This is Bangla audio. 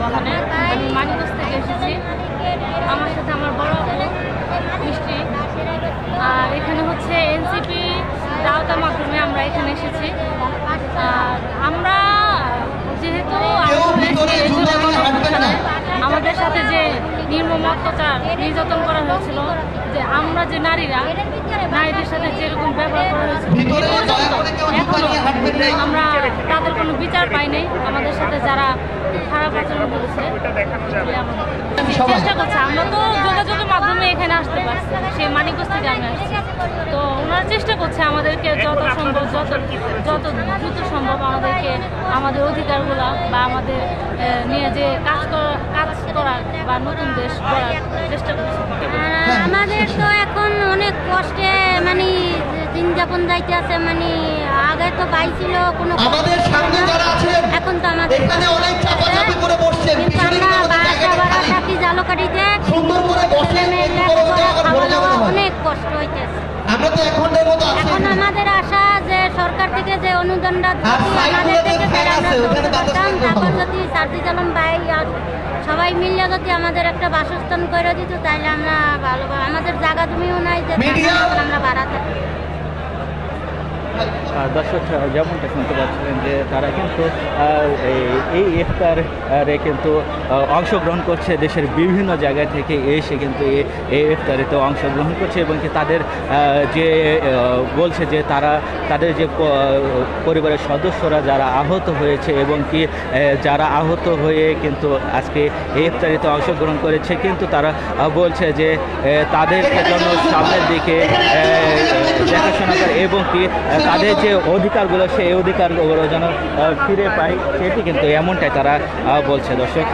এখানে আমি মানিকগঞ্জ থেকে এসেছি। আমার সাথে আমার বড় আপু মিষ্টি। আর এখানে হচ্ছে এনসিপি দাওয়াতের মাধ্যমে আমরা এখানে এসেছি। আর আমরা যেহেতু আমাদের সাথে যে নির্মম অত্যাচার নির্যাতন করা হয়েছিল, যে আমরা যে নারীদের সাথে যেরকম ব্যবহার করা হয়েছিল এখনো আমরা তাদের কোনো বিচার পাই নাই। আমাদের সাথে যারা খারাপ আচরণ করেছে চেষ্টা করছে। আমরা তো যোগাযোগের মাধ্যমে এখানে আসতে পারছি, সেই মানিকগঞ্জ থেকে আমি আসছি। তো ওনারা চেষ্টা করছে আমাদেরকে যত সম্ভব যত দ্রুত সম্ভব আমাদেরকে আমাদের অধিকারগুলো বা আমাদের নিয়ে যে কাজ করার বা নতুন দেশ গড়ার চেষ্টা করছে। আমাদের তো এখন অনেক কষ্টে মানে দিন যাপন যাইতে আছে। মানে আগে তো পাইছিল কোনো, এখন তো আমাদের কিন্তু আমরা বাসা ভাড়া থাকি জালকাঠিতে, অনেক কষ্ট হইতেছে। এখন আমাদের আশা যে সরকার থেকে যে অনুদানটা আমাদের থেকে তারপর যদি সার্জিস আলম ভাই সবাই মিলে যদি আমাদের একটা বাসস্থান করে দিত তাহলে আমরা ভালো, আমাদের জায়গা জমিও নাই যে আমরা ভাড়া থাকি। দর্শক যেমনটা শুনতে পাচ্ছিলেন যে তারা কিন্তু এই ইফতারে কিন্তু অংশগ্রহণ করছে, দেশের বিভিন্ন জায়গা থেকে এসে কিন্তু এই ইফতারিতে অংশগ্রহণ করছে এবং কি তাদের যে বলছে যে তাদের যে পরিবারের সদস্যরা যারা আহত হয়েছে এবং কি যারা আহত হয়ে কিন্তু আজকে এই ইফতারিতে অংশগ্রহণ করেছে, কিন্তু তারা বলছে যে তাদেরকে জন্য সামনের দিকে দেখাশোনা করে এবং কি তাদের যে অধিকারগুলো সেই অধিকারগুলো যেন ফিরে পায়, সেটি কিন্তু এমনটাই তারা বলছে। দর্শক।